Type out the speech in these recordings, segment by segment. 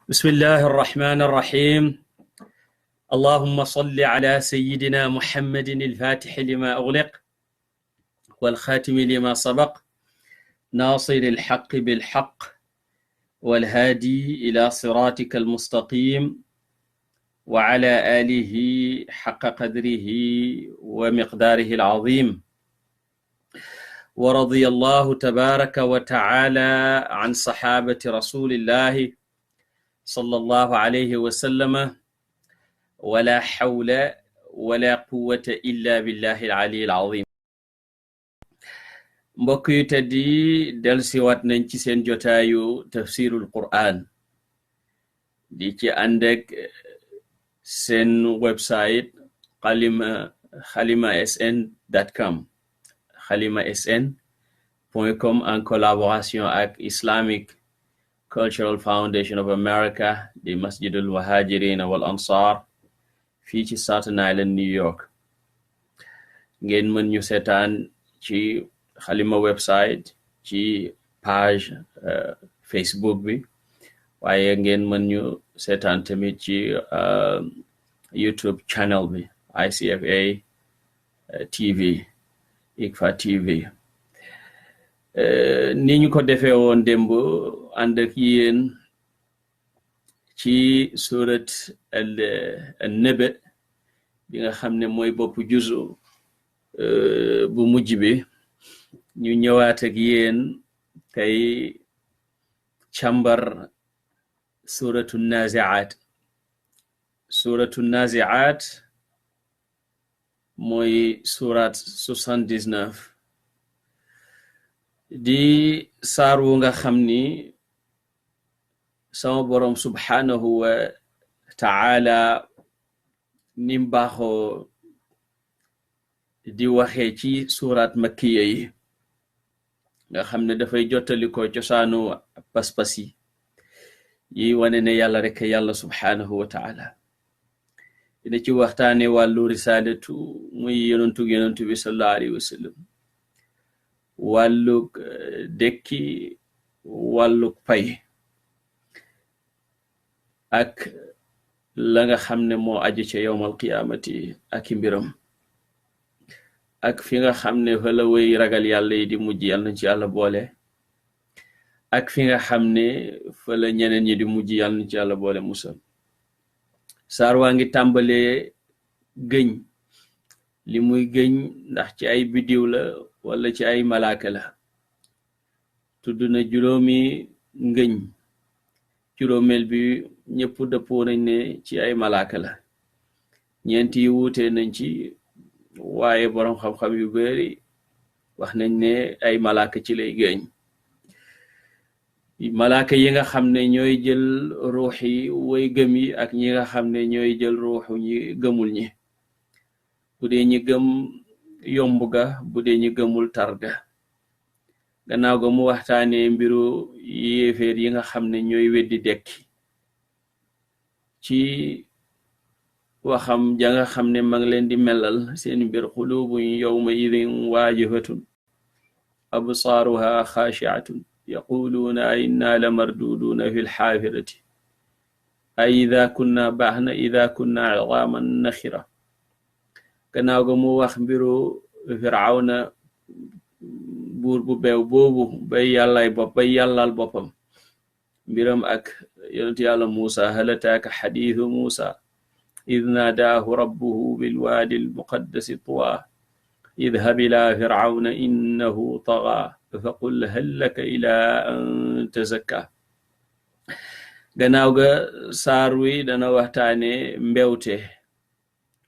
بسم الله الرحمن الرحيم. اللهم صل على سيدنا محمد الفاتح لما أغلق والخاتم لما سبق ناصر الحق بالحق والهادي إلى صراطك المستقيم وعلى آله حق قدره ومقداره العظيم. ورضي الله تبارك وتعالى عن صحابة رسول الله صلى الله عليه وسلم ولا حول ولا قوة إلا بالله العلي العظيم. mbokk yu tedd yi dellusiwaat nañ ci seen jotaayu tafsirul Qur'an di ci ànd ak seen website xalimasn.com xalimasn.com en collaboration ak Islamic Cultural Foundation of America di Masjidul Muhajirin wal Ansar fii ci Staten Island, New York. ngeen mën ñu seetaan ci xalima website ci page Facebook bi, waaye ngeen mën ñu seetaan tamit ci YouTube channel bi ICFA TV, ICFA TV. ni ñu ko defee woon démb ànd ak yéen ci surat an-Naba bi nga xam ne mooy boppu juzu bu mujj bi, ñu ñëwaat ak yéen tey càmbar suratu nazi'at mooy surat 79 di saar wu nga xam ni sama boroom subhanahu wa ta'ala nim baaxoo di waxee ci surat makkiya yi nga xam ne dafay jottali ko cosaanu pas-pas yi wane ne yàlla rek yàlla subhanahu wa ta'ala. dina ci waxtaane wàllu risalatu muy yonentu bi sallallahu alayhi wa sallam, wàllug dekki, wàllug pay, ak la nga xam ne moo aju ca yawmal qiyaamati ak mbiram, ak fi nga xam ne fa la way ragal yàlla yi di mujj, yàlla nañ ci yàlla boole, ak fi nga xam ne fa la ñeneen ñi di mujj, yàlla nañ ci yàlla boole musal. saar waa ngi tàmbalee gëñ, li muy gëñ ndax ci ay biddiw la wala ci ay malaaka la. tudd na juróomi ngëñ, juróomeel bi ñëpp dëppoo nañ ne ci ay malaaka la, ñeent yi wuute nañ ci, waaye boroom xam-xam yu bari wax nañ ne ay malaaka ci lay gëñ. malaaka yi nga xam ne ñooy jël ruux yi way gëm yi ak ñi nga xam ne ñooy jël ruuxu ñi gëmul ñi, bu dee ñi gëm yomb ga, bu dee ñi gëmul targa. gannaaw ga mu waxtaane mbiru yéeféer yi nga xam ne ñooy weddi dekki ci waxam ja nga xam ne mag leen di melal seen mbir. qulubun yawma idin waajifatun absaaruha xaashi'atun yaquluuna inna la marduduna fi lxaafirati ay ida kunna baaxna ida kunna idaaman naxira. gannaaw ga mu wax mbiru firawna, buur bu beew boobu bay yàllal boppam, mbiram ak yonentu yàlla Muusa. hal ataaka xadiisu Muusa id naadaahu rabbuhu bilwaadi almuqaddasi tuwa idhab ila firawna innahu tagaa faqul hal laka ila an tazakka. gannaaw ga saar wi dana waxtaane mbewte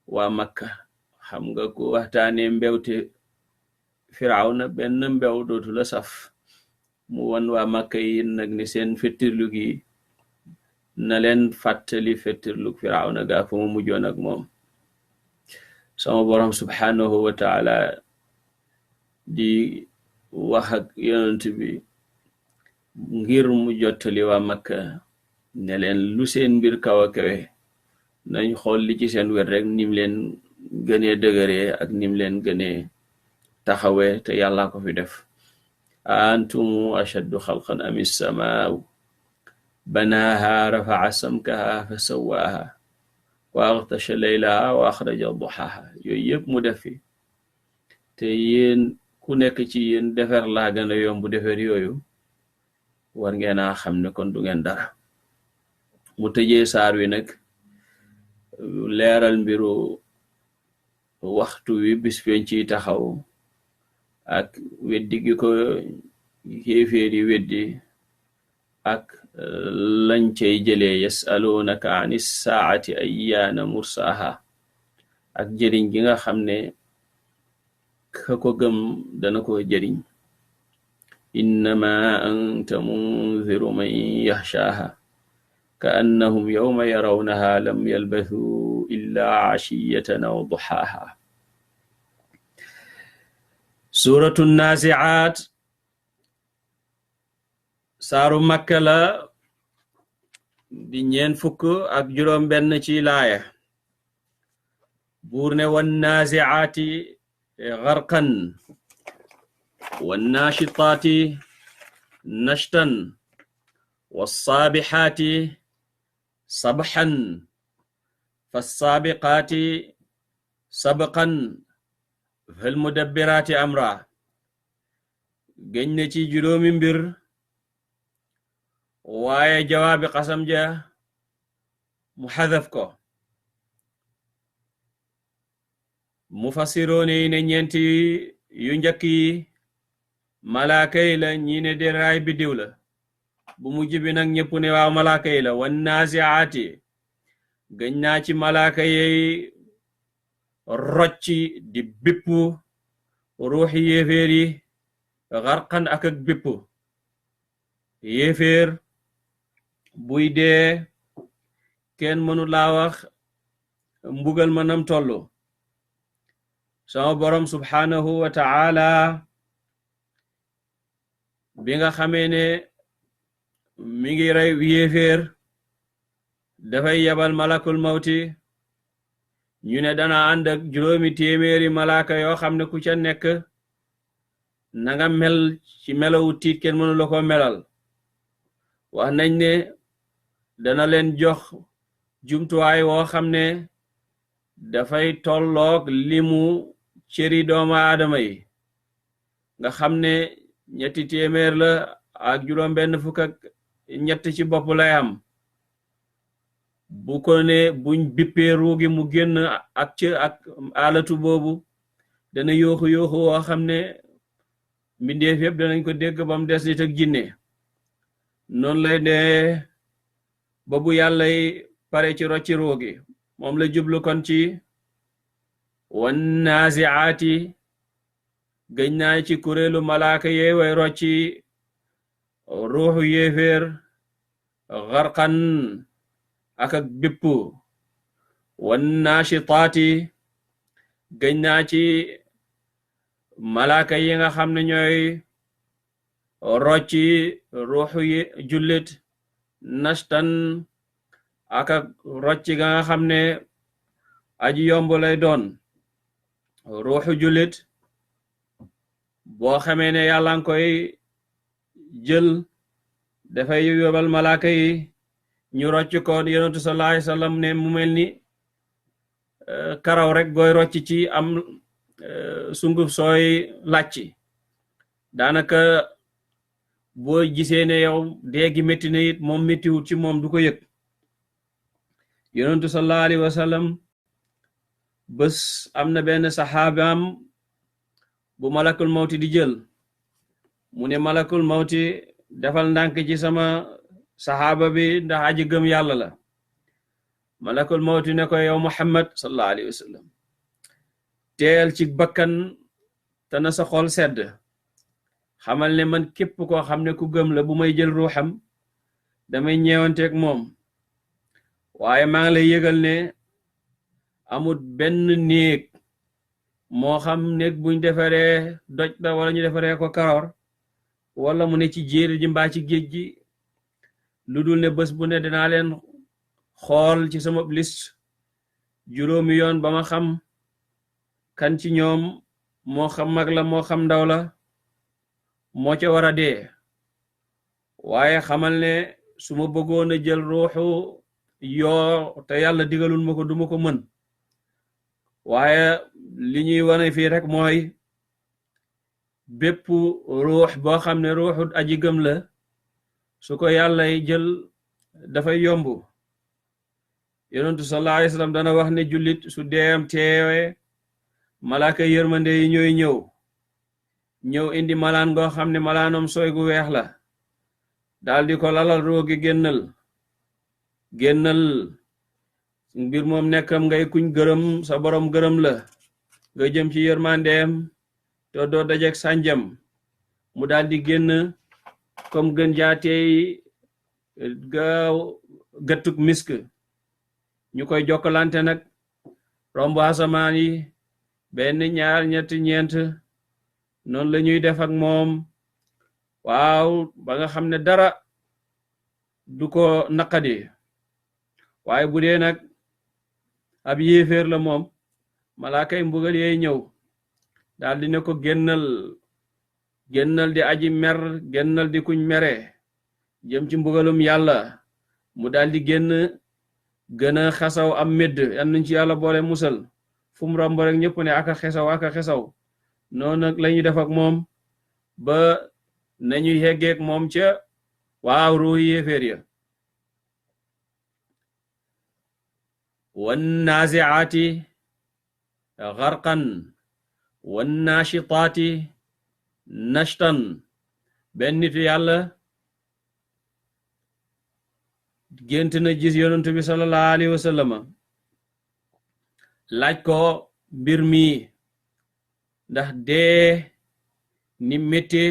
waa Makka. xam nga ko waxtaane mbewte firawna, benn mbew dootu la saf. mu wan waa Makka yi nag ni seen fettirlu gi na leen fàttali fettirlu firawna gaa fa mu mujjoon ak moom. sama borom subhanahu wa ta'ala di wax ak yonent bi ngir mu jottali waa Makka ne leen lu seen mbir kaw a kawe nañ xool li ci seen wet rek nim leen gënee dëgëree ak nim leen gënee taxawee, te yàlla ko fi def. antum ashaddu xalqan am is-samaaw banaaha rafa'a samkaha fa sawwaaha wa aghtasha laylaha wa akhraja duhaha. yooyu yëpp mu def fi te yéen ku nekk ci yéen defar laa gën a yomb defar yooyu war ngeen a xam ne kon du ngeen dara. mu tëjee saar wi nag leeral mbiru waxtu wi bis fen ci taxaw ak weddi gi ko kéeféeri weddi ak lañ cay jëlee yasalunaka ani saati ayyaana mursaha ak jëriñ gi nga xam ne ka ko gëm dana ko jëriñ. innama anta munziru man yaxshaaha ka annahum yawma yarawnaha lam yalbathu illa ashiyatan aw duhaaha. suratu nazi'aat saaru makka la di ñeen fukk ak juróom benn ci laaya. buur ne wan nazi'aati gharqan wan naashitaati nashtan wassaabihaati sabhan fassaabiqaati sabqan fal mudabbiraati amra. géñ ne ci juróomi mbir waaye jawaabi xasam ja mu xadaf ko. mufassiroone yi ne ñeenti yu njëkk yi malaaka yi la, ñi ne de raay biddiw la, bu mujj bi nag ñëpp ne waaw malaaka yi la. wan nazi'aati gëñ naa ci malaaka yi rocci di bippu ruuxi yéeféer yi xarqan ak bippu. yéeféer buy dee kenn mënu laa wax mbugal manam tollu. sama borom subhanahu wa ta'ala bi nga xamee ne mi ngi rey yéeféer dafay yabal malakul mawti, ñu ne dana ànd ak juróomi téeméeri malaaka yoo xam ne ku ca nekk nanga mel ci melawu tiit kenn mënu la ko melal. wax nañ ne dana leen jox jumtuwaay woo xam ne dafay tolloog limu cëri doomu aadama yi, nga xam ne ñetti téeméer la ak juróom benn fukk ak ñett ci bopp lay am. bu ko ne buñ bippee ruugi mu génn ak alatu boobu dana yooxu woo xam ne mbindeef yëpp danañ ko dégg ba mu des nit ak jinne. noonu lay dee ba bu yàllay pare ci rocci ruugi. moom la jublu kon ci wan nazi'aati gëñ naa ci kuréelu malaaka yee way rocci ruuxu yéeféer gharqan ak bippu. wan naashitaati gëñ naa ci malaaka yi nga xam ne ñooy rocci ruuxu jullit nashtan ak rocci ga nga xam ne aji yomb lay doon. ruuxu jullit boo xamee ne yàlla nga koy jël dafay yóbbal malaaka yi ñu rocc ko. yonentu sallallahu alayhi wasallam ne mu mel ni karaw rek gooy rocc ci am sunguf sooy làcci. daanaka boo gisee ne yow déegi métti na it moom méttiwut ci moom du ko yëg. yonentu sallallahu alayhi wasallam bés am na benn saxaabaam bu malakul mawti di jël, mu ne malakul mawti defal ndànk ci sama saxaaba bi ndax aji gëm yàlla la. malakul mawti ne ko yow Muhammad sallallahu alayhi wasallam teel ci bakkan te na sa xol sedd, xamal ne man képp koo xam ne ku gëm la bu may jël ruuxam damay ñeewanteeg moom. waaye maa ngi lay yëgal ne amul benn néeg, moo xam néeg buñ defaree doj la wala ñu defaree ko karoor wala mu ne ci jéeri ji mbaa ci géej gi, lu dul ne bés bu ne dinaa leen xool ci sama liste juróomi yoon ba ma xam kan ci ñoom moo xam mag la moo xam ndaw la moo ca war a dee. waaye xamal ne su ma bëggoon a jël ruuxu yoo te yàlla digalul ma ko duma ko mën waaye li ñuy wane fii rek mooy bépp ruux boo xam ne ruuxu aji gëm la su ko yàlla jël dafay yomb yonentu sallallahu alayhi wasallam dana wax ne jullit su deeyam teewe malaaka yërmande yi ñooy ñëw indi malaan goo xam ne malaanam sooy gu weex la daal di ko lalal roogi génnal mbir moom nekkam ngay kuñ gërëm sa borom gërëm la nga jëm ci yërmandeem te doo dajek sànjam mu daal di génn comme gën jaateey gaaw gëttuk misk ñu koy jokkalante nag romb asamaan yi benn ñaar ñetti ñeent noonu la ñuy def ak moom waaw ba nga xam ne dara du ko naqadi waaye bu dee nag ab yéeféer la moom malaakay mbugal yeey ñëw daal di ne ko génnal di aji mer génnal di kuñ mere jëm ci mbugalum yàlla mu daal di génn gën a xesaw am medd yan nañ ci yàlla boole musal fu mu romb rek ñëpp ne aka xesaw noonu nag la ñuy def ak moom ba nañu yeggeek moom ca waaw ruuhi yéeféer ya wan naziaati gharqan wan nashitaati nashtan benn nitu yàlla gént na gis yonent bi sallallahu alayhi wa sallam laaj ko mbir mi ndax dee ni métti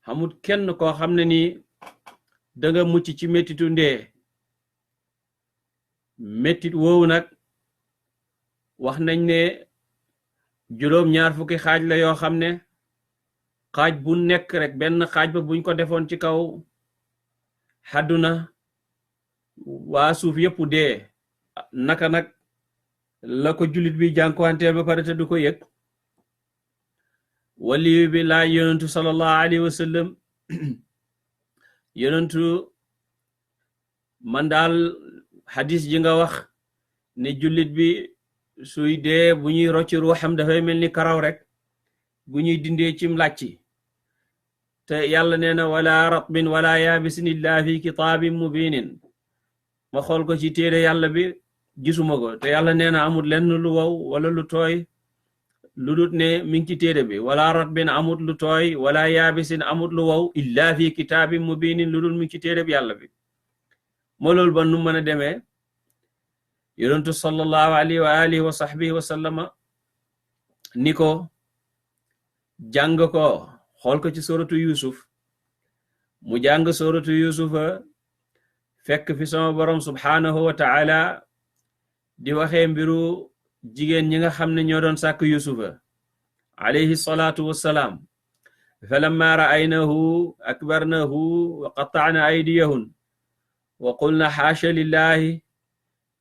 xamut kenn koo xam ne ni danga mucc ci méttitu ndee méttit woowu nag wax nañ ne juróom-ñaar fukki xaaj la yoo xam ne xaaj bu nekk rek benn xaaj ba buñ ko defoon ci kaw xadduna waa suuf yëpp dee naka nag la ko jullit bi jànkuwante ba pare te du ko yëg waliyu bi laaj yonentu sallallahu alayhi wa sallam yonentu man daal xadis ji nga wax ne jullit bi suy dee bu ñuy rocci ruuxam dafay mel ni karaw rek bu ñuy dindee cim làcci te yàlla nee na wala ratbin wala yaabisin illa fi kitaabin mubinin ma xool ko ci téere yàlla bi gisuma ko te yàlla nee na amul lenn lu wow wala lu tooy lu dut ne mi ngi ci téere bi wala ratbin amut lu tooy wala yaabisin amut lu wow illa fi kitaabin mubinin lu dul mi ngi ci téere bi yàlla bi moo loolu ba nu mën a demee yonentu sallallahu alayhi wa alihi wa sahbihi wa sallama ni ko jàng ko xool ko ci suratu yusuf mu jàng suratu yusufa fekk fi sama borom subhanahu wa ta'ala di waxee mbiru jigéen ñi nga xam ne ñoo doon sàkk yusufa alayhi salatu wassalaam falamma ra'aynahu akbarnahu wa qatta'na aydiyahun wa qulna haasha lillahi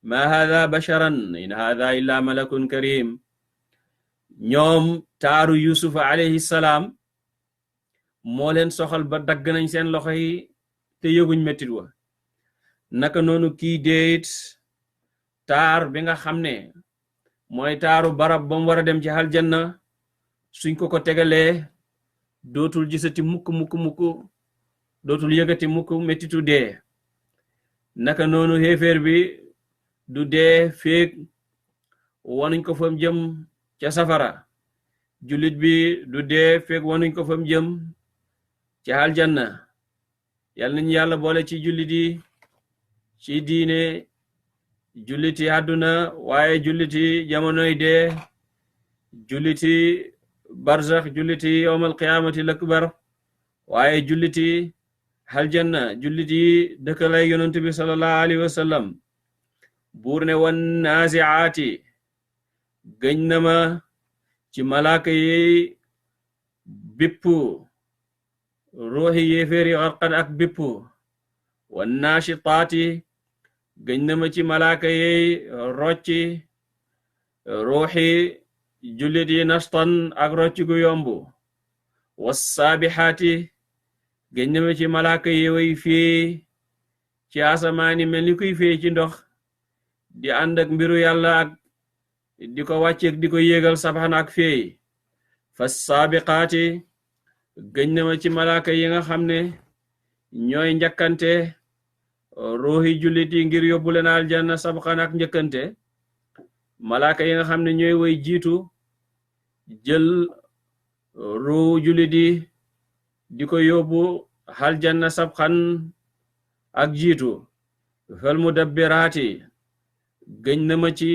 ma hadha basharan in hadha illa malakun karim ñoom taaru yusufa alayhi salaam moo leen soxal ba dagg nañ seen loxo yi te yëguñ mettit wa naka noonu kii déet taar bi nga xam ne mooy taaru barab ba mu war a dem ci aljanna suñ ko tegalee dootul gisati mukk dootul yëgati mukk mettitu dee naka noonu xéeféer bi du dee feek wanuñ ko fam jëm ca safara jullit bi du dee feek wanuñ ko fam jëm ca aljanna yal nañu yàlla boole ci jullit yi ci diine julliti àdduna waaye julliti jamonoy dee julliti barzax julliti yawmal qiyaamati lakbar waaye julliti aljanna julliti dëkkalay yonent bi sallallahu alayhi wa sallam buur ne wan naziaati gëñ na ma ci malaaka yi bipp ruuxi yéeféeri xarqan ak bipp wan naashitaati gëñ na ma ci malaaka yi rocci ruuxi jullit yi nastan ak rocci gu yombu wassaabixaati gëñ na ma ci malaaka yi way fii ci asamaani mel ni kuy fee ci ndox di ànd ak mbiru yàlla ak di ko wàcceeg di ko yéegal sabaxan ak feey fa saabiqaati gëñ na ma ci malaaka yi nga xam ne ñooy njëkkante ruuxi jullit yi ngir yóbbu leen aljanna sabqan ak njëkkante malaaka yi nga xam ne ñooy way jiitu jël ruu jullit yi di ko yóbbu aljanna sabqan ak jiitu fal mudabbiraati gëñ na ma ci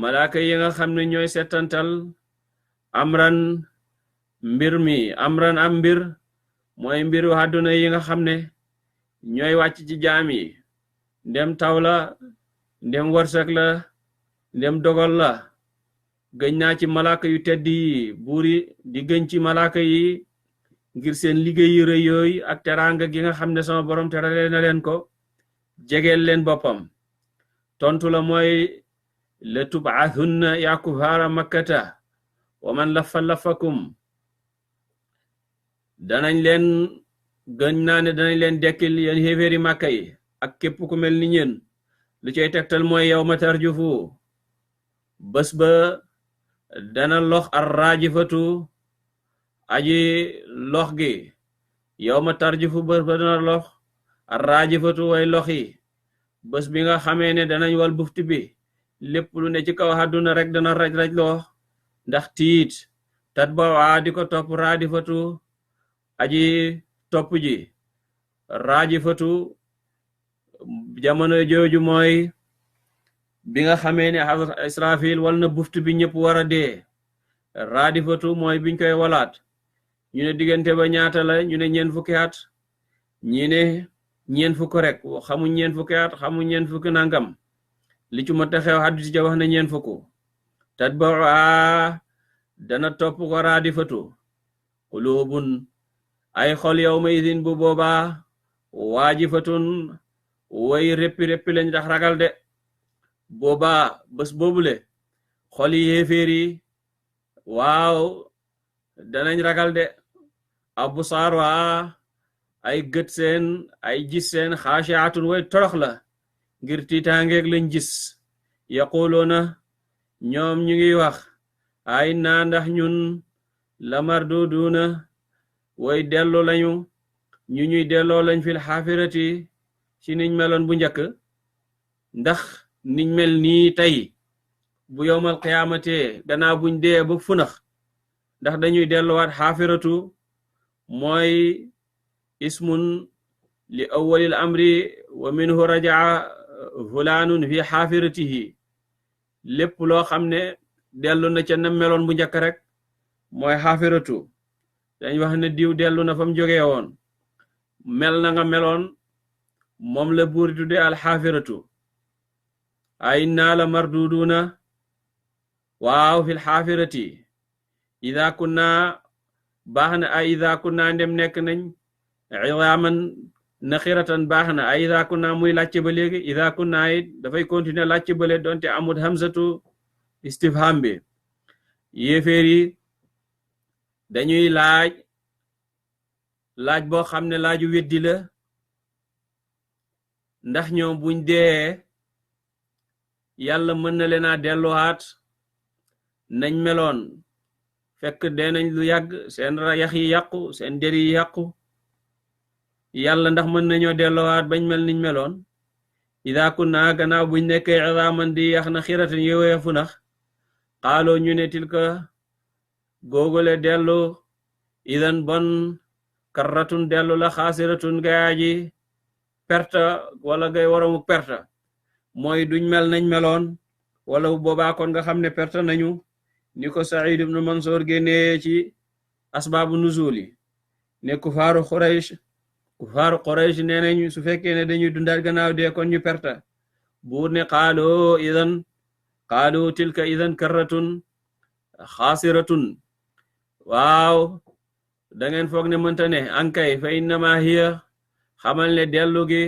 malaaka yi nga xam ne ñooy settantal amran mbir mi amran am mbir mooy mbiru àdduna yi nga xam ne ñooy wàcc ci jaam yi ndem taw la ndem wërsëg la ndem dogal la gëñ naa ci malaaka yu tedd yi buuri di gëñ ci malaaka yi ngir seen liggéey yu rëy yooyu ak teraanga gi nga xam ne sama borom terale na leen ko jegeel leen boppam tontu la mooy la tub'athunna yaa kufaara makkata wa man lafakum danañ leen gëñ naa ne danañ leen dekkil yéen xéeféeri màkka yi ak képp ku mel ni ñeen lu cay tegtal mooy yawma tarjufu bés ba dana lox ar raajifatu aji lox gi yawma tarjufu bés ba dana lox ar raajifatu way lox yi bés bi nga xamee ne danañ wal bufti bi lépp lu ne ci kaw àdduna rek dana raj-raj loo ndax tiit tat ba waa di ko topp raadifatu aji topp ji raajifatu jamono jooju mooy bi nga xamee ne Israfil wal na buftu bi ñëpp war a dee raadifatu mooy biñ koy walaat ñu ne diggante ba ñaata la ñu ne ñeen fukki at ñi ne ñeen fukk rek xamuñ ñeen fukki at xamuñ ñeen fukki nangam li ci mata xew hadis ja wax na ñeen fukku tat ba dana topp ko raadifatu qulubun ay xol yawma idin bu boobaa waajifatun way reppi lañ tax ragal de boobaa bés boobule xol yi yéeféer yi waaw danañ ragal de absaar waa ay gët seen ay gis seen xaashiatun way torox la ngir tiitaangeeg lañ gis yaquluuna ñoom ñu ngi wax ay naa ndax ñun la marduduuna way dellu lañu ñu ñuy delloo lañ fil xaafirati ci niñ meloon bu njëkk ndax niñ mel nii tey bu yowmal qiyaamate gannaaw buñ dee ba funax ndax dañuy delluwaat xaafiratu mooy ismun li awwalil amri wa minhu rajaa fulaanun fi xaafiratihi lépp loo xam ne dellu na ca na meloon bu njëkk rek mooy xaafiratu dañ wax ne diw dellu na fa mu jógee woon mel na nga meloon moom la buur tudde alxaafiratu ay naa la marduduna waaw fil xaafirati ida kunna baax na ay ida kunna ndem nekk nañ idaaman naxiratan baax na ay ida kunna muy làcc ba léegi ida kunna it dafay continuer làcc bale donte amut hamzatu istifham bi yéeféer yi dañuy laaj boo xam ne laaju weddi la ndax ñoom buñ dee yàlla mën na leen a delluwaat nañ meloon fekk dee nañ lu yàgg seen yax yi yàqu seen der yi yàqu yàlla ndax mën nañoo delluwaat bañ mel niñ meloon ida kunna gannaaw buñ nekkee idaaman di yax na xiratan yowee fu nax xaaloo ñu ne tilka googole dellu idan bon karratun dellu la xaasiratun gaaji perta wala gay waramu perta mooy duñ mel nañ meloon wala boobaa kon nga xam ne perta nañu ni ko Saïd ibn Mansour génnee ci asbaabu nuzuli ne kufaaru Quraysh nee nañu su fekkee ne dañuy dundaat gannaaw dee kon ñu perta buur ne qaalu tilka idan karratun xaasiratun waaw da ngeen foog ne mënta ne ankay fa innama hiya xamal ne dellu gi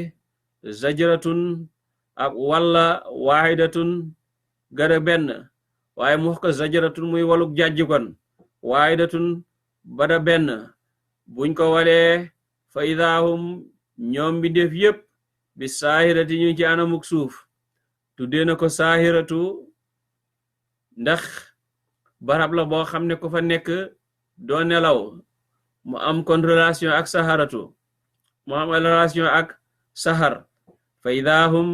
zajratun ak walla waahidatun gada benn waaye mu wax ko zajratun muy waluk jàjj kon waahidatun bada benn buñ ko walee fa idahum ñoom bi def yépp bi saahirati ñu ci anamuk suuf tuddee na ko saahiratu ndax barab la boo xam ne ku fa nekk doo nelaw mu am kon relation ak saharatu mu am relation ak sahar fa idahum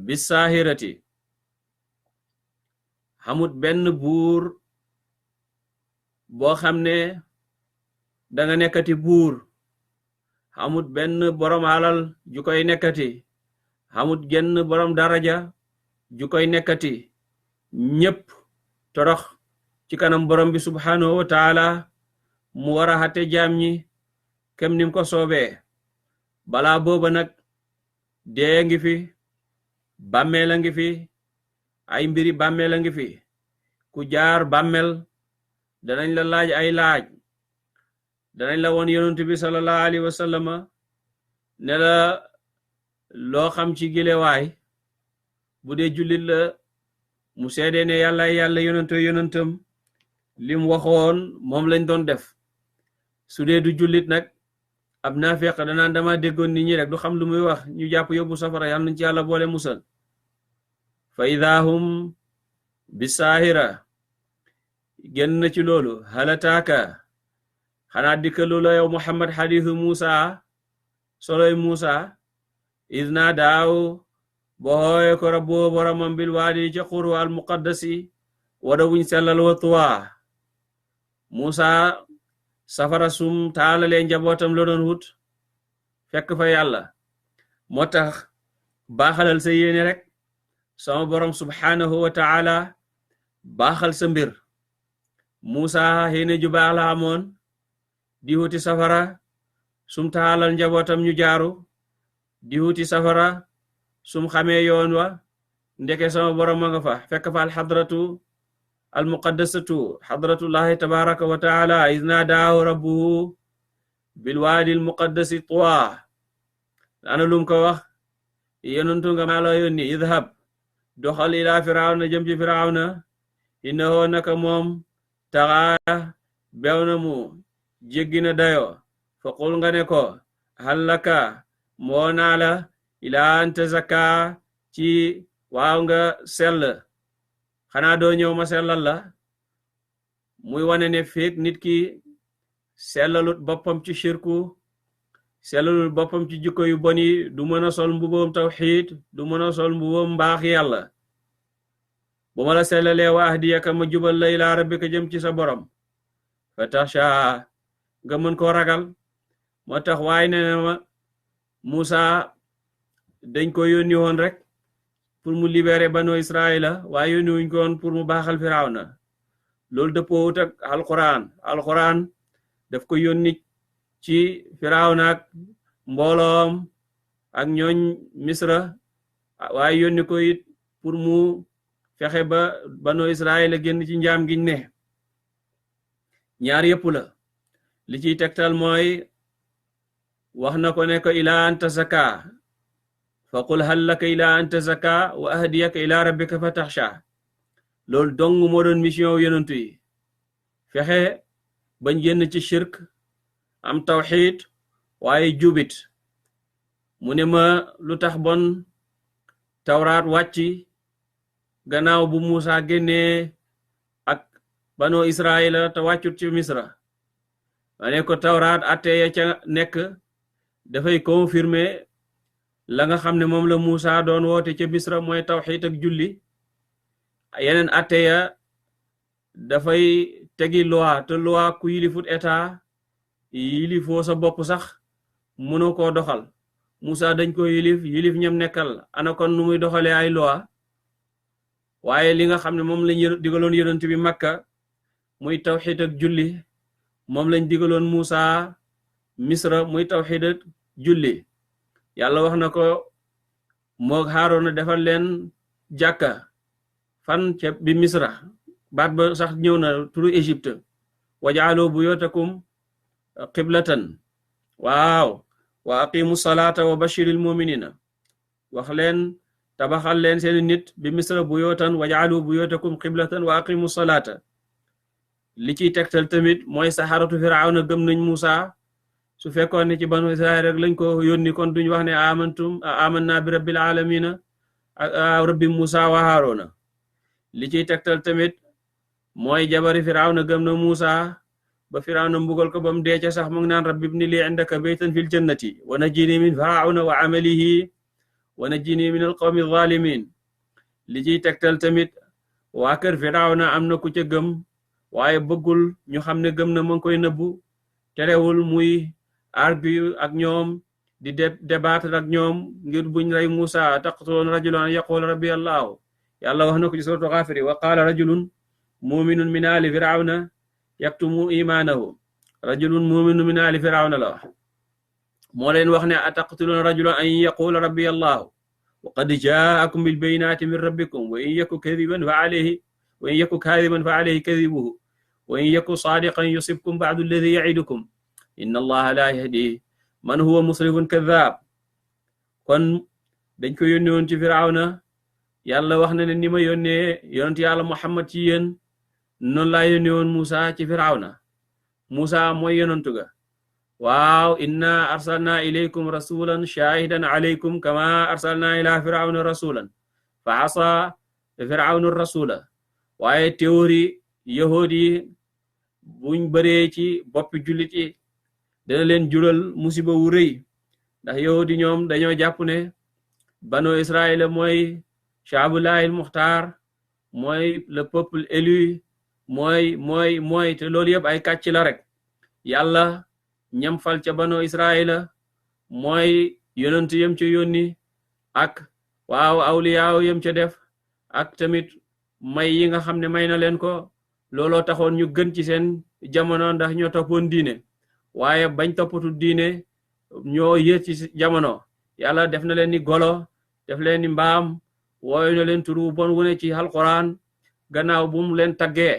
bi saahirati xamut benn buur boo xam ne danga nekkati buur xamut benn borom alal ju koy nekkati xamut genn borom daraja ju koy nekkati ñépp torox ci kanam borom bi subhanahu wa taala mu war a xatte jaam ñi kem nim ko soobee balaa booba nag dee ngi fi bàmmeel a ngi fi ay mbiri bàmmeel a ngi fi ku jaar bàmmeel danañ la laaj ay laaj danañ la woon yonent bi sallallahu alayhi wa sallama ne la loo xam ci gilewaay bu dee jullit la mu seede ne yàlla yonentam lim waxoon moom lañ doon def su dee du jullit nag ab naafeq danaan dama déggoon nit ñi rek du xam lu muy wax ñu jàpp yóbbu safara yàlla nañ ci yàlla boole musal fa idahum bi saahira génn na ci loolu halataaka xanaa dikkalu la yow Muhammad xadiisu Muusa soloy Muusa isna daaw boo hooye ko rabboo boromam bil waadi ca xuru al muqaddasi wada wuñ sellal wa Tuwa Muusa safara sum taalalee njabootam la doon wut fekk fa yàlla moo tax baaxalal sa yéene rek sama borom subhanahu wa taala baaxal sa mbir Muusa yéene ju baax la amoon di wuti safara sum taalal njabootam ñu jaaru di wuti safara sum xamee yoon wa ndeke sama borom ma nga fa fekk fa alxadratu almuqaddasatu xadratullahi tabaraka wa taala izna daahu rabbuhu bilwaadi almuqaddasi Tuwa ana lum ko wax yonentu nga maa la yónni idhab doxal ila firawna jëm ci firawna innahu naka moom taxa bew na mu jéggi na dayo fa qul nga ne ko hal laka moo naa la ilaa an tazakka ci waaw nga sell xanaa doo ñëw ma sellal la muy wane ne feek nit ki sellalut boppam ci shirku sellalut boppam ci jikko yu bon yi du mën a sol mbuboom tawxiid du mën a sol mbuboom mbaax yàlla bu ma la sellalee wa ahdiyaka ma jubal la ilaa rabbika jëm ci sa borom fa taxsha nga mën koo ragal moo tax waaye ne ma Muusa dañ ko yónni woon rek pour mu libérer banu Israëla waaye yónni wuñ ko woon pour mu baaxal Firawna loolu dëppoowut ak alquran daf ko yónni ci Firawna ak mbooloom ak ñooñ Misra waaye yónni ko it pour mu fexe ba banu Israëla génn ci njaam giñ ne ñaar yëpp la li ciy tegtal mooy wax na ko ne ko ila an tazakka fa qul hal laka ila an tazakka wa ahdiyaka ila rabbika fa taxsha loolu dong moo doon mission yonentu yi fexe bañ génn ci shirk am tawxiid waaye jubit mu ne ma lu tax bon tawraat wàcci gannaaw bu Muusa génnee ak banu Israëla te wàccut ci Misra ma ne ko tawraat atte ya ca nekk dafay confirmer la nga xam ne moom la Muusa doon woote ca Misra mooy tawxiid ak julli yeneen atte ya dafay tegi loi te loi ku yilifut état yilifoo sa bopp sax mënoo koo doxal Muusa dañ ko yilif ñam nekkal ana kon nu muy doxalee ay loi waaye li nga xam ne moom lañ digaloon yonent bi Makka muy tawxiid ak julli moom lañ digaloon Muusa Misra muy tawxiid ak julli yàlla wax na ko moog Haaruna defal leen jàkka fan ca bi Misra baat ba sax ñëw na turu Égypte wajaalu buyutakum qiblatan waaw wa aqimu salata wa bashiril muminina wax leen tabaxal leen seeni nit bi Misra buyutan wajaalu buyutakum qiblatan wa aqimu salata li ciy tegtal tamit mooy saxaratu Firawna gëm nañ Muusa su fekkoon ne ci banu Israil rek lañ ko yónni kon duñ wax ne amanna bi rabbil alamina rabbi Musa wa Haruna li ciy tegtal tamit mooy jabari Firawna gëm na Musa ba Firawna mbugal ko ba mu dee ca sax mu ngi naan rabbi ibni li indaka baytan fil jannati wa najjini min Firawna wa amalihi wa najjini min alqawmi zalimin li ciy tegtal tamit waa kër Firawna am na ku ca gëm waaye bëggul ñu xam ne gëm na mu ngi koy nëbbu terewul muy argue ak ñoom di débattre ak ñoom ngir buñ rey Musa taqtuluuna rajulan an yaqula rabbi allahu yàlla wax na ko ci suratu Ghafir wa qaala rajulun muminun min ali Firawna yaktumu imaanahu rajulun muminun min ali Firawna la wax moo leen wax ne ataqtuluuna rajulan an yaqula rabbi allahu wa qad jaakum bil bayyinaati min rabbikum wa in yaku kadiban fa alayhi kadibuhu wa in yaku saadiqan yusibkum ba'du alladhi ya'idukum inna allaha la yahdi man huwa musrifun kadhab kon dañ ko yónne woon ci Firawna yàlla wax na ne ni ma yónnee yonent yàlla Muhammad ci yéen noonu laa yónne woon Musa ci Firawna Musa mooy yonantu ga waaw inna arsalna ilaykum rasulan shahidan alaykum kama arsalna ila Firawna rasulan fa asa Firawnu rasula waaye théorie yahudi buñ bëree ci boppi jullit yi dana leen jural musiba wu rëy ndax yahudi ñoom dañoo jàpp ne banu Israël mooy shaabullahil muxtaar mooy le peuple élu mooy te loolu yëpp ay kàcc la rek yàlla ñam fal ca banu Israël mooy yonent yem ca yónni ak waaw awliyaaw yem ca def ak tamit may yi nga xam ne may na leen ko looloo taxoon ñu gën ci seen jamono ndax ñoo toppoon diine waaye bañ toppatu diine ñoo yées ci jamono yàlla def na leen ni golo def leen ni mbaam wooyu na leen turu bon wu ne ci alquran gannaaw bu mu leen taggee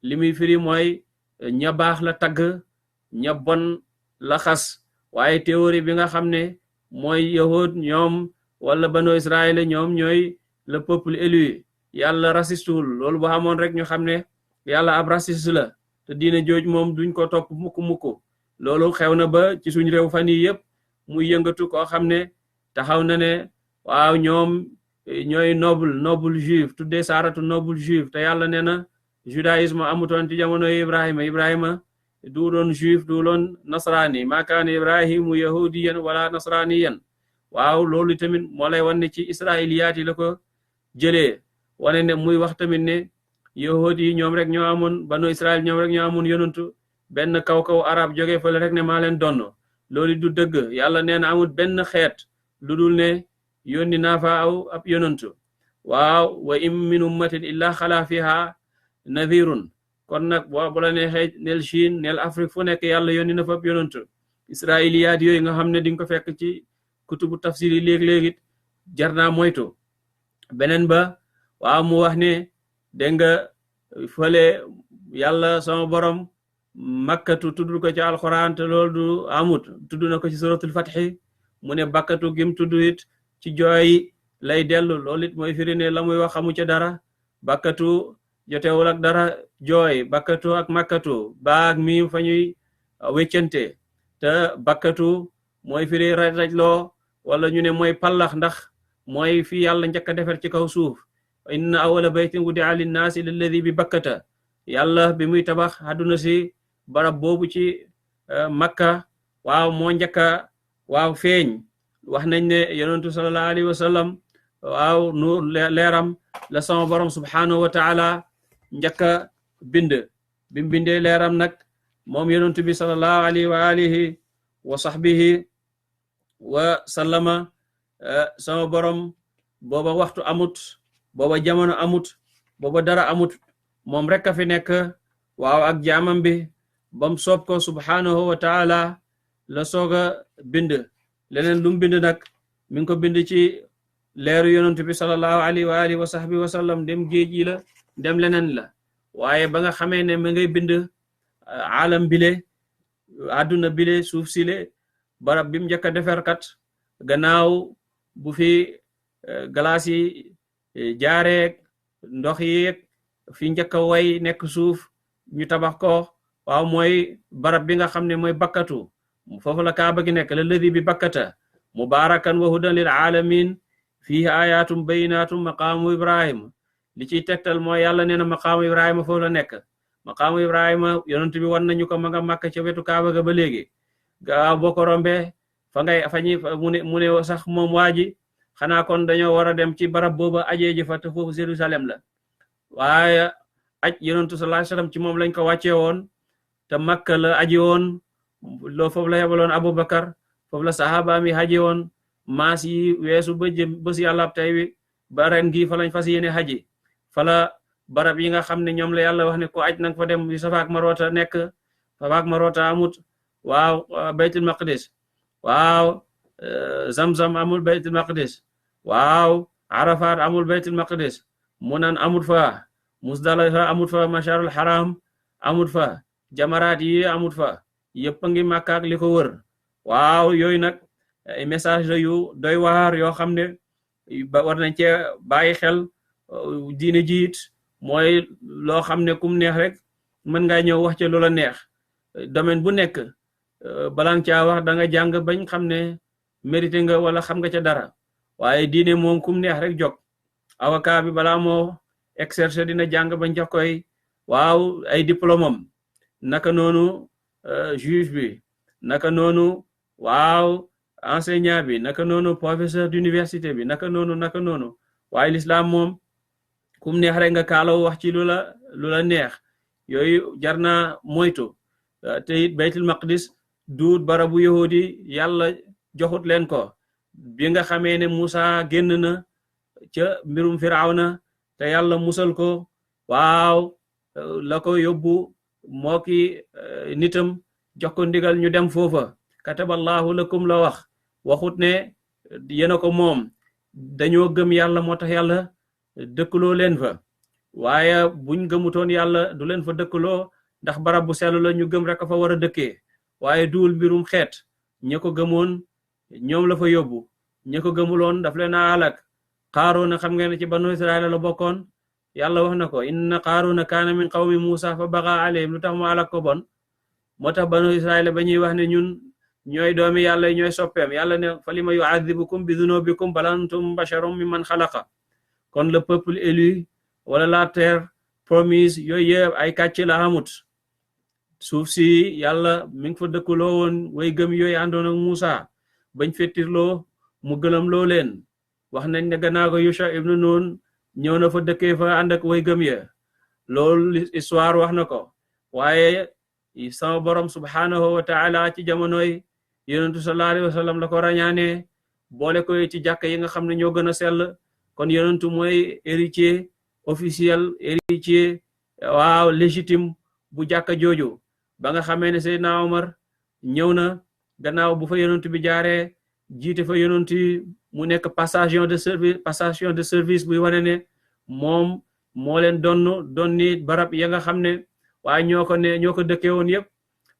li muy firi mooy ña baax la tagg ña bon la xas waaye théorie bi nga xam ne mooy yahud ñoom wala banu Israël ñoom ñooy le peuple élu yàlla racistul loolu bu xamoon rek ñu xam ne yàlla ab raciste la te diine jooj moom duñ ko topp mukk loolu xew na ba ci suñ réew fan yi yëpp muy yëngatu koo xam ne taxaw na ne waaw ñoom ñooy noble juif tuddee saaratu noble juif te yàlla nee na judaïsme amutoon ci jamono Ibrahima du doon juif du doon nasrani ma kaana Ibrahimu yahudiyan wala nasraniyan waaw loolu tamit moo lay wan ne ci israiliyaat yi la ko jëlee wane ne muy wax tamit ne yahudi yi ñoom rek ñoo amoon banu Israël ñoom rek ñoo amoon yonantu benn kaw arab jóge fële rek ne maa leen donn loolu du dëgg yàlla nee na amul benn xeet lu dul ne yónni naa fa aw ab yonantu waaw wa in min ummatin illa xala fiha nadhirun kon nag bu la neexee neel Chine neel Afrique fu nekk yàlla yónni na fa ab yonantu israiliyaat yooyu nga xam ne di nga ko fekk ci kutubu tafsir yi léeg-léegit jar naa moytu beneen ba waaw mu wax ne dégg nga fële yàlla sama borom makkatu tudd ko ci alquran te loolu du amut tudd na ko ci suratul fatxi mu ne bakkatu gim tudd it ci jooy lay dellu loolu it mooy firi ne la muy wax xamu ca dara bakkatu jotewul ak dara jooy bakkatu ak makkatu baag miim fa ñuy weccante te bakkatu mooy firi rajloo wala ñu ne mooy pallax ndax mooy fi yàlla njëkk a defar ci kaw suuf inna awwala baytin wudi'a linnaasi lalladi bi bakkata yàlla bi muy tabax àdduna si barab boobu ci makka waaw moo njëkka waaw feeñ wax nañ ne yonentu sallallahu alayhi wa sallam waaw nuur leeram la sama borom subhanahu wa taala njëkka bind bi mu bindee leeram nag moom yonentu bi sallallahu alayhi wa alihi wa sahbihi wa sallama sama borom booba waxtu amut booba jamono amut booba dara amut moom rek a fi nekk waaw ak jaamam bi bam soob ko subhanahu wa taala la soog a bind leneen lu mu bind nag mi ngi ko bind ci leeru yonent bi sallallahu alayhi wa alihi wa sahbihi wa sallam dem géej yi la dem leneen la waaye ba nga xamee ne ma ngay bind alam bile àdduna bile suuf sile barab bi mu njëkk a defarkat gannaaw bu fi glace yi jaareeg ndox yeeg fi njëkk a way nekk suuf ñu tabax ko waaw mooy barab bi nga xam ne mooy bakkatu foofu la kaaba gi nekk lalladi bi bakkata mubarakan wa hudan lil alamin fihi ayatum bayinatum maqaamu ibrahima li ciy tegtal mooy yàlla nee na maqaamu ibrahima foofu la nekk maqaamu ibrahima yonent bi wan nañu ko ma nga màkk ca wetu kaaba ga ba léegi gaaw boo ko rombee mu ne sax moom waa ji xanaa kon dañoo war a dem ci barab booba ajee ji fa te foofu Jérusalem la waaye aj yonentu sallallahu alayhi wasallam ci moom lañ ko wàccee woon te Makka la aji woon loo foofu la yebaloon Abubakar foofu la sahaaba mi haji woon maas yi weesu ba jëm bés yàlla tey wi ba ren gi fa lañ fas yéene haji fala barab yi nga xam ne ñoom la yàlla wax ne ko aj nanga fa dem yu Safa ak Marwata nekk Safa ak Marwata amut waaw baytul maqdis waaw Zamzam amul baytul maqdis waaw Arafat amul baytul maqdis Munan amut fa Musdalifa amut fa Masharul Haram amut fa jamaraat yi amut fa yëpp a ngi Makka ak li ko wër waaw yooyu nag ay message la yu doy waar yoo xam ne war nañ cee bàyyi xel diine jiit mooy loo xam ne kum neex rek mën ngaa ñëw wax ca loola neex domaine bu nekk balang caa wax da nga jàng bañ xam ne mérité nga wala xam nga ca dara waaye diine moom kum neex rek jog avocat bi balaa moo exercer dina jàng bañ jox koy waaw ay diplôme am naka noonu juge bi naka noonu waaw enseignant bi naka noonu professeur d'université bi naka noonu waaye l'islam moom kum neex rek nga kaalaw wax ci lu la neex yooyu jar naa moytu te it baytul maqdis duut barabu yahudi yàlla joxut leen ko bi nga xamee ne Musa génn na ca mbirum Firawna te yàlla musal ko waaw la ko yóbbu moo ki nitam jox ko ndigal ñu dem foofa kataballahu lakum la waxut ne yéena ko moom dañoo gëm yàlla moo tax yàlla dëkkaloo leen fa waaye buñ gëmutoon yàlla du leen fa dëkkaloo ndax barab bu sell la ñu gëm rek a fa war a dëkkee waaye duul mbirum xeet ña ko gëmoon ñoom la fa yóbbu ña ko gëmuloon daf leen a alak Qaaruuna xam ngeen ne ci banu Israayil la bokkoon yàlla wax na ko inna Qaaruuna kaana min qawmi Muusa fa bagaa alayhim lu tax mu alak ko bon moo tax banu Israayil ba ñuy wax ne ñun ñooy doomi yàlla ñooy soppeem yàlla ne fa lima yu'adhibukum bi dhunubikum bal antum basharum mimman xalaqa kon le peuple élu wala la terre promise yooyu yëpp ay kàcc la amut suuf si yàlla mi ngi fa dëkkuloo woon way gëm yooyu àndoon ak Muusa bañ fettirloo mu gëlam loo leen wax nañ ne gannaaw ko Yusha ibnu Nun ñëw na fa dëkkee fa ànd ak way gëm ya loolu histoire wax na ko waaye sama borom subhanahu wa ta'ala ci jamonoy yonentu sallallahu alayhi wa sallam la ko rañaane boole ko ci jàkk yi nga xam ne ñoo gën a sell kon yonentu mooy héritier officiel héritier waaw légitime bu jàkka jooju ba nga xamee ne Seydina Omar ñëw na gannaaw bu fa yonentu bi jaaree jiite fa yonentu mu nekk passation de service buy wane ne moom moo leen doon ni barab ya nga xam ne waaye ñoo ko dëkkee woon yëpp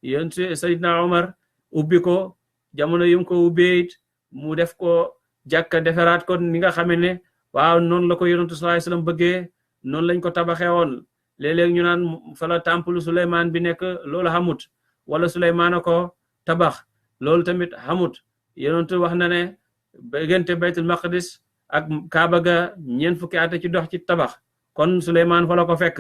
yonentu Seydina Omar ubbi ko jamono yum ko ubbee it mu def ko jàkka defaraat ko ni nga xamee ne waaw noonu la ko yonentu sallallahu alayhi wasallam bëggee noonu lañ ko tabaxee woon léeg-léeg ñu naan fa la temple Souleymane bi nekk loolu xamut wala Souleymane a ko tabax loolu tamit xamut yonentu wax na ne diggante baytul maqdis ak Kaaba ga ñeent fukki at ci dox ci tabax kon Souleymane fa la ko fekk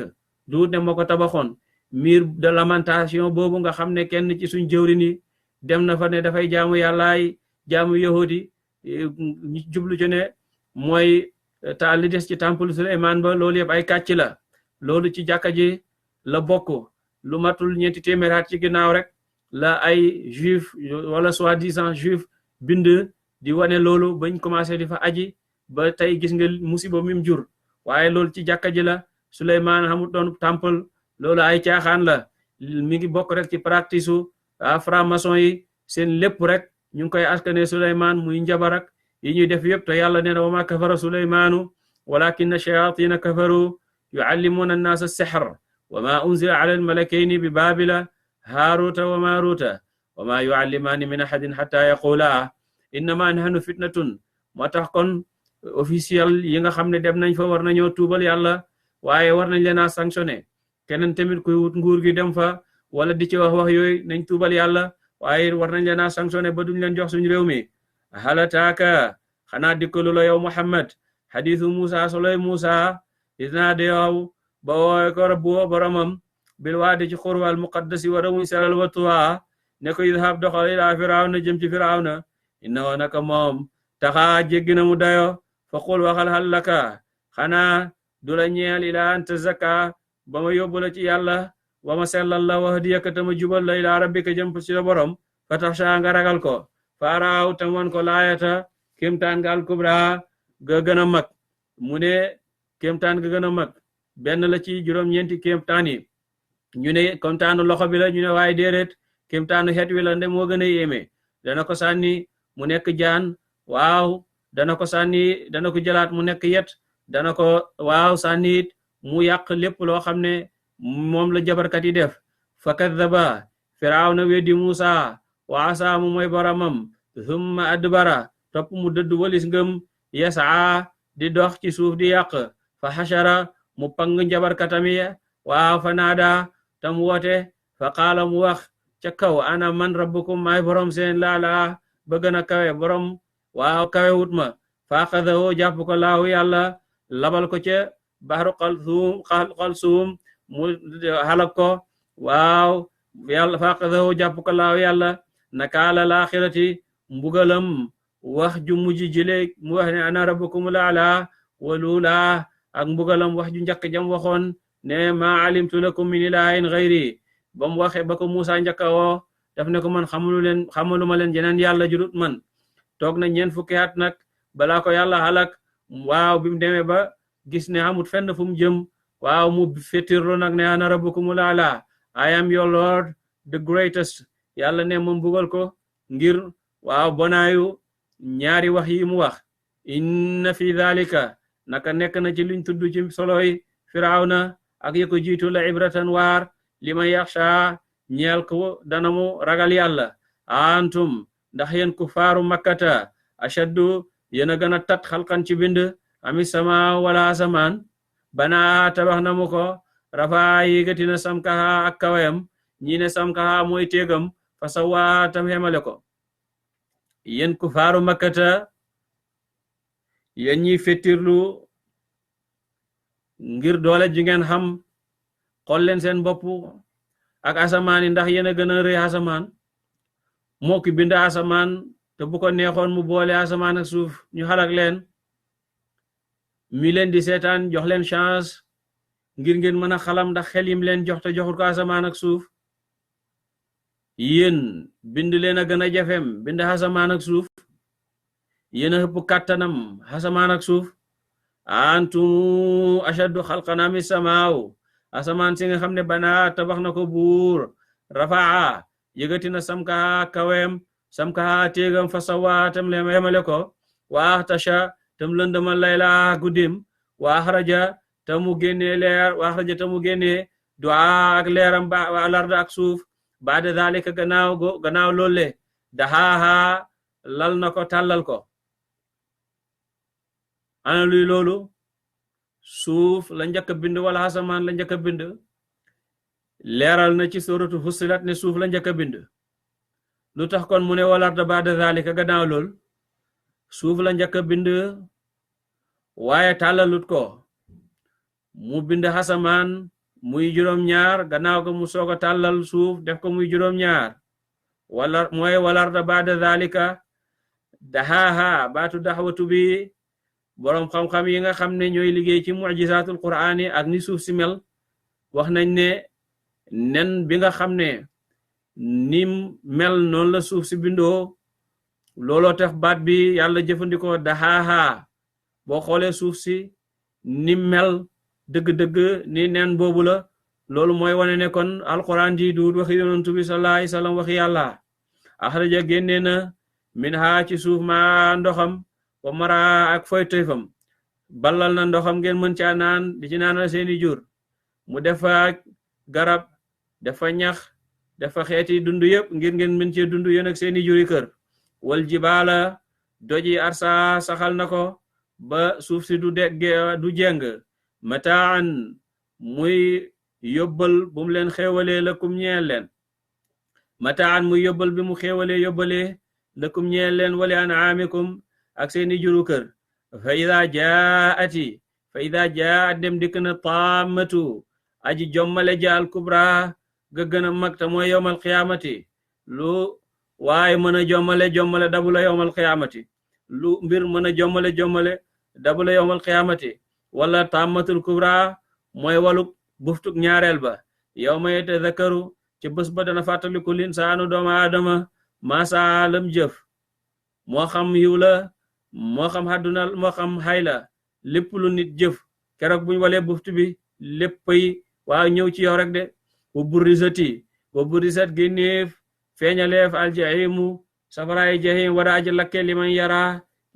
duut ne moo ko tabaxoon mur de lamentation boobu nga xam ne kenn ci suñ jëwrin yi dem na fa ne dafay jaamu yàllaay jaamu yahudi ñu jublu ci ne mooy taal li des ci temple Souleymane ba loolu yëpp ay kàcc la loolu ci jàkka ji la bokk lu matul ñeenti téeméeraat ci ginnaaw rek la ay juif wala soi-disant juif bind di wane loolu bañ commencé di fa aji ba tey gis nga musiba mim jur waaye loolu ci jàkka ji la Souleymane xamut doon temple loolu ay caaxaan la mi ngi bokk rek ci practice u franc-maçon yi seen lépp rek ñu ngi koy askane Souleymane muy njabarak yi ñuy def yëpp te yàlla nee na wa ma kafara Souleymanu walakinna shayatina kafaru yuallimuna annaasa as-sihr wa ma unzila ala al-malakayni bi babila haaruta wa maaruta wa ma yuallimaani min ahadin hatta yaqula innama nahnu fitnatun moo tax kon officiel yi nga xam ne dem nañ fa war nañoo tuubal yàlla waaye war nañ leen a sanctionné keneen tamit kuy wut nguur gi dem fa wala di ci wax yooyu nañ tuubal yàlla waaye war nañ leen a sanctionné ba duñ leen jox suñu réew mi halataaka xanaa dikkalu la yow Muhammad xadiisu Musa soloy Musa isnaa de yow ba woowe ko rabbu boromam bil waadi ci xurwal muqaddasi wa ramuy selal wa tuwa ne ko idhab doxal ilaa firawna jëm ci firawna innahu naka moom taxaa jéggi na mu dayo fa qul waxal hal laka xanaa du la ñeel ilaa anta zakka ba ma yóbbu la ci yàlla wa ma sellal la wax di yëkkata ma jubal la ilaa rabbika jëm ci la borom fa taxsha nga ragal ko faaraaw tam won ko laayata kéemtaan nga al kubra ga gën a mag mu ne kéemtaan ga gën a mag benn la ci juróom-ñeenti kéemtaan yi ñu ne kéemtaanu loxo bi la ñu ne waaye déedéet kéemtaanu xeet wi la nde moo gën a yéeme dana ko sànni mu nekk jaan waaw dana ko sànni dana ko jëlaat mu nekk yet dana ko waaw sànni it mu yàq lépp loo xam ne moom la jabarkat yi def fa kadaba firawna weddi Musa wa asaa mu mooy boromam thumma adbara topp mu dëdd walis ngëm yasaa di dox ci suuf di yàq fa xashara mu pang njabarkatami waaw fa naada tam woote fa qaala mu wax ca kaw ana man rabbukum maay borom seen laala ba gën a kawe borom waaw kawe wut ma fa axadahu jàpp ko laahu yàlla labal ko ca bahru xalsuum mu halak ko waaw yàlla fa axadahu jàpp ko laahu yàlla nakaala laaxirati mbugalam wax ju mujj jile mu wax ne ana rabbukum laala walula ak mbugalam wax ju njëkk jam waxoon ne ma alimtu lakum min ilahin ghayri ba mu waxe ba ko Musa njëkka woo daf ne ko man xamaluma leen jeneen yàlla jurut man toog na ñeent fukki at nag balaa ko yàlla halak waaw bi mu demee ba gis ne amut fenn fu mu jëm waaw mu fétirlu nag ne ana rabbukumul aala I am your Lord the greatest yàlla ne moom bugal ko ngir waaw bonaayu ñaari wax yi mu wax inna fi dhalika naka nekk na ci liñ tudd ci soloy firawna ak yi ko jiitu la ibratan waar li ma yaxsha ñeel ko dana mu ragal yàlla antum ndax yéen ku faaru makkata ashaddu yéen a gën a tat xalqan ci bind ami sama wala asamaan bana tabax na mu ko rafa yéegati na samkaha ak kawayam ñi ne samkaha mooy téegam fa sawa tam xemale ko yéen ku faaru makkata yéen ñi fettirlu ngir doole ji ngeen xam xool leen seen bopp ak asamaan yi ndax yéen a gën a rëy asamaan moo ki bind asamaan te bu ko neexoon mu boole asamaan ak suuf ñu xalak leen mi leen di seetaan jox leen chance ngir ngeen mën a xalam ndax xel yim leen jox te joxul ko asamaan ak suuf yéen bind leen a gën a jafem bind asamaan ak suuf yéen a ëpp kàttanam asamaan ak suuf antum ashaddu xalqan ami samaaw asamaan si nga xam ne bana tabax na ko buur rafaa yëgati na samkaha kaweem samkaha téegam fa sawa tam le yemale ko wa axtasha tam lëndama layla guddim wa axraja tamu génne leer wa axraja tamu génne du'a ak leeram ba larda ak suuf baada dhalika gannaaw loole daxaaha lal na ko tàllal ko ana luy loolu suuf la njëkk a bind wala asamaan la njëkk a bind leeral na ci suratu Fussilat ne suuf la njëkk a bind lu tax kon mu ne walarda baada zalika gannaaw lool suuf la njëkk a bind waaye tàllalut ko mu bind asamaan muy juróom-ñaar gannaaw ko mu soog a tàllal suuf def ko muy juróom-ñaar wala mooy walarda baada zalika daxaaha baatu daxwatu bi boroom xam-xam yi nga xam ne ñooy liggéey ci mu'jizaatul qur'aan yi ak ni suuf si mel wax nañ ne nen bi nga xam ne nim mel noonu la suuf si bindoo looloo tax baat bi yàlla jëfandikoo daxaaha boo xoolee suuf si nim mel dëgg-dëgg ni nen boobu la loolu mooy wane ne kon alquran ji duut waxi yonentu bi sallallahu alayhi wasallam waxi yàlla axraja génne na min ha ci suuf ma ndoxam wa mara ak foy tëyfam ballal na ndoxam ngeen mën caa naan di ci naanal seeni jur mu defa garab dafa ñax dafa xeeti dund yëpp ngir ngeen mën cee dund yéen ak seeni juri kër wal jibaala doji arsa saxal na ko ba suuf si du jeng mataan muy yóbbal bu mu leen xéewalee lakum ñeel leen mataan muy yóbbal bi mu xéewalee yóbbalee lakum ñeel leen wali an'aamikum ak seeni juru kër fa ida jaat dem dikk na taamatu aji jommale jaal kubra ga gën a mag te mooy yowmal qiyaamati lu waaye mën a jommale dabu la yowmal qiyaamati lu mbir mën a jommale dabu la yowmal qiyaamati wala taamatul kubra mooy waluk buftuk ñaareel ba yawma yatadhakkaru ci bés ba dana fàttaliku linsaanu doomu aadama maasaa lam jëf moo xam yiw la moo xam àdduna moo xam xay la lépp lu nit jëf keroog buñ walee buftu bi léppay waaw ñëw ci yow rek de wa burisat génneef feeñaleef aljahimu safaraay jahim wara aji lakke liman yara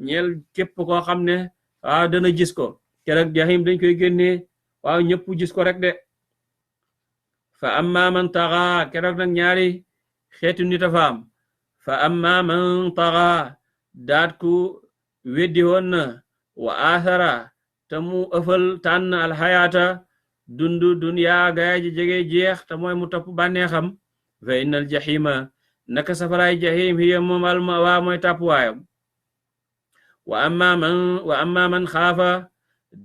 ñeel képp koo xam ne waaw dana gis ko keroog jahim dañ koy génnee waaw ñëpp gis ko rek de fa amma man taxa keroog nag ñaari xeetu nit a faam fa amma man taxa daat ku weddi woon na wa athara te mu ëfal tànn alxayaata dundu duniya gaya ji jege jeex te mooy mu topp bànneexam fa innal jahima naka safaraay jahim hiya moom almawa mooy tàppuwaayam wa amma man xaafa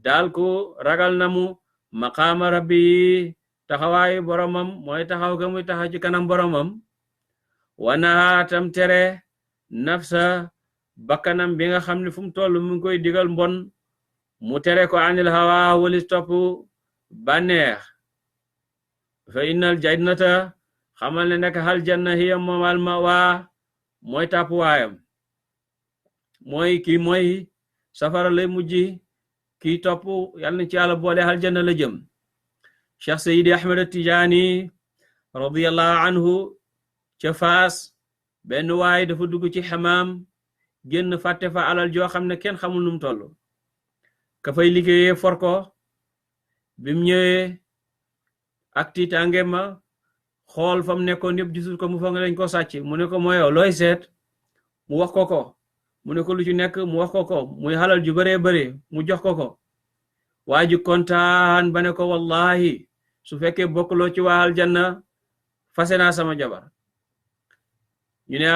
daal ku ragal na mu maqaama rabbi taxawaayu boromam mooy taxaw ga muy taxaw ci kanam boromam wanaha tam tere nafsa bakkanam bi nga xam ne fu mu toll mu ngi koy digal mbon mu tere ko anil hawa walis topp bànneex fa innal jannata xamal ne nekk hal janna hiya moom al mawa mooy tàppuwaayam mooy safara lay mujj kii topp yàlla na ci yàlla boole hal janna la jëm Cheikh Seydi Ahmed Tijaani radiyallahu anhu ca Faas benn waay dafa dugg ci xamaam génn fàtte fa alal joo xam ne kenn xamul num toll ka fay liggéeyee for ko bim ñëwee ak tiitaange ma xool fa mu nekkoon yëpp gisul ko mu fa nga lañ ko sàcc mu ne ko mooyow looy seet mu wax ko mu ne ko lu ci nekk mu wax ko muy xalal ju baree bare mu jox ko waa ji kontaan ba ne ko wallahi su fekkee bokkuloo ci waa aljanna fase naa sama jabar ñu ne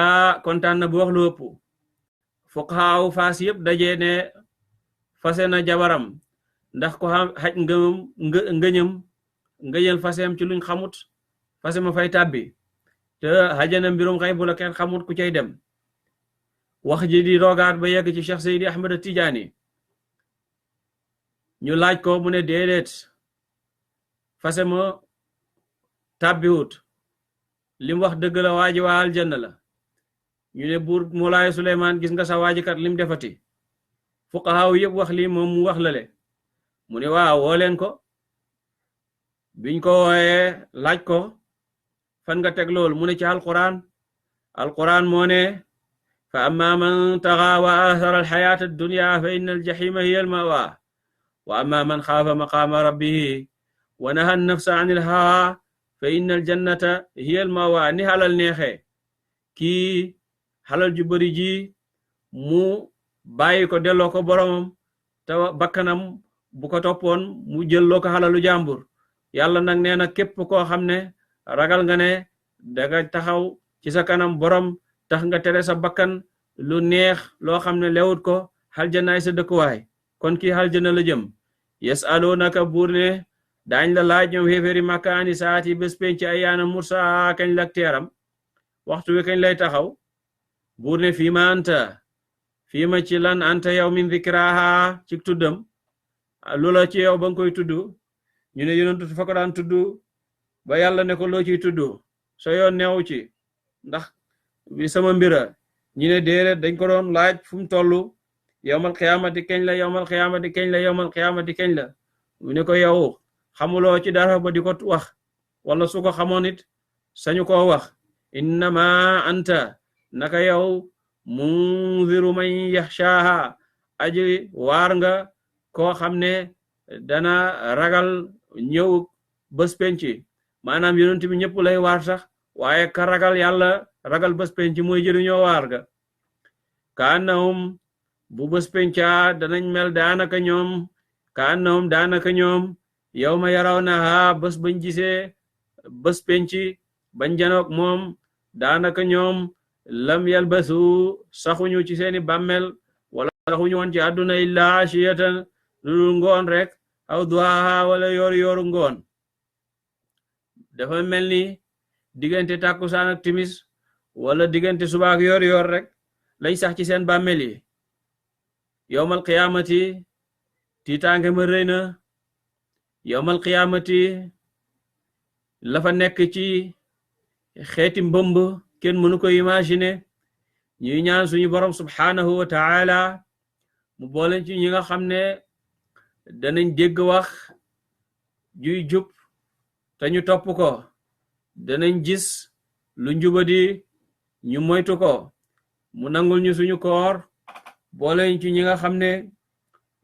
kontaan na bu wax lu ëpp fuqahaaw Faas yëpp dajee ne fase na jabaram ndax ko xaj ngëñam ngëñal faseem ci luñ xamut fase ma fay tàbbi te xajana mbirum xay bu la kenn xamut ku cay dem wax ji di rogaat ba yegg ci Cheikh Seydi Ahmed Tijaani ñu laaj ko mu ne déedéet fase ma tàbbiwut lim wax dëgg la waaji waa aljanna la ñu ne buur Moolaay Suleymaan gis nga sa waajikat lim defati fuqahaaw yëpp wax lii moom mu wax lale mu ne waaw woo leen ko biñ ko wooyee laaj ko fan nga teg loolu mu ne ci alquran moo ne fa amma man taxa wa athara alxayaata addunya fa inna aljahima hiya almawa wa amma man xaafa maqaama rabbihi wa naha nafsa an ilhawa fa inna aljannata hiya almawa ni xalal neexee kii xalal ju bari ji mu bàyyi ko delloo ko boromam te bakkanam bu ko toppoon mu jëlloo ko xalalu jàmbur yàlla nag nee na képp koo xam ne ragal nga ne danga taxaw ci sa kanam borom tax nga tere sa bakkan lu neex loo xam ne lewut ko xaljanaay sa dëkkuwaay kon kii xaljana la jëm yasalunaka buur ne daañ la laaj ñoom xéeféeri màkkaani saati bés penc ay yaana mursa kañ lak teeram waxtu wi kañ lay taxaw buur ne fii ma anta fii ma ci lan anta yow min zikraha ci tuddam loola ci yow ba nga koy tudd ñu ne yonentu fa ko daan tudd ba yàlla ne ko loo ciy tudd so yoon neewu ci ndax bi sama mbira ñu ne déedéet dañ ko doon laaj fu mu toll yowmal xiyaamati keñ la yowmal xiyaamati keñ la yowmal xiyaamati keñ la mu ne ko yow xamuloo ci dara ba di ko wax wala su ko xamoon it sañu koo wax innama anta naka yow munziru man yaxshaaha aji waar nga koo xam ne dana ragal ñëw bés penc maanaam yonent bi ñëpp lay waar sax waaye ka ragal yàlla ragal bés penc mooy jëriñoo waar ga ka annahum bu bés penca danañ mel daanaka ñoom yawma yarawnaha bés bañ gisee bés penc bañ janoog moom daanaka ñoom lam yalbasu saxuñu ci seeni bàmmel wala saxuñu woon ci àdduna illa ashiyatan lu ngoon rek aw duhaha wala yooru ngoon dafa mel ni diggante tàkkusaan ak timis wala diggante subaak yoor rek lañ sax ci seen bàmmel yi yowmal qiyaamati tiitaange ma rëy na yowmal qiyaamati la fa nekk ci xeeti mbëmb kenn mënu ko imaginer ñuy ñaan suñu borom subhanahu wa ta'ala mu boole ci ñi nga xam ne danañ dégg wax juy jub te ñu topp ko danañ gis lu njubadi ñu moytu ko mu nangul ñu suñu koor boole ci ñi nga xam ne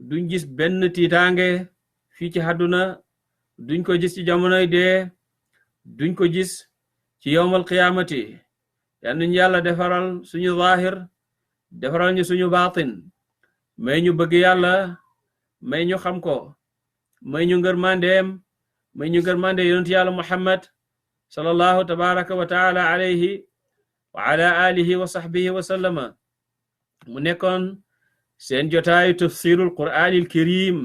duñ gis benn tiitaange fii ci àdduna duñ ko gis ci jamonoy dee duñ ko gis ci yowmal qiyaamati yal nañu yàlla defaral suñu zaahir defaral ñu suñu baatin may ñu bëgg yàlla may ñu xam ko may ñu ngërmandeem may ñu ngërmande yonent yàlla muhammad sallallahu tabaraka wa taala alayhi wa ala alihi wa sahbihi wa sallama mu nekkoon seen jotaayu tafsirul qur'anil karim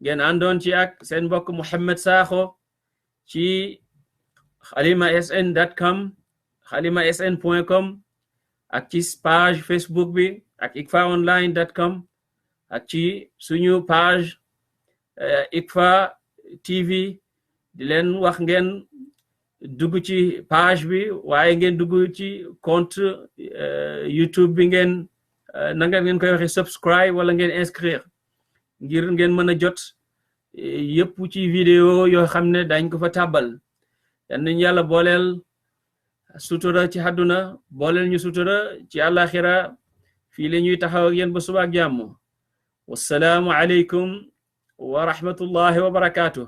ngeen àndoon ci ak seen mbokk Mouhamed Sakho ci xalimasn.com xalimasn.com ak ci page Facebook bi ak ikfaonline.com ak ci suñu page Ikfa TV di leen wax ngeen dugg ci page bi waaye ngeen dugg ci compte YouTube bi ngeen nanga ngeen koy waxe subscribe wala ngeen inscrire ngir ngeen mën a jot yëpp ci vidéo yoo xam ne dañ ko fa tàbbal yan nañ yàlla booleel sutura ci àdduna booleel ñu sutura ci àllaxira fii la ñuy taxaw ak yéen ba suba ak jàmm wassalaamu aleykum wa rahmatullahi wa barakaatuh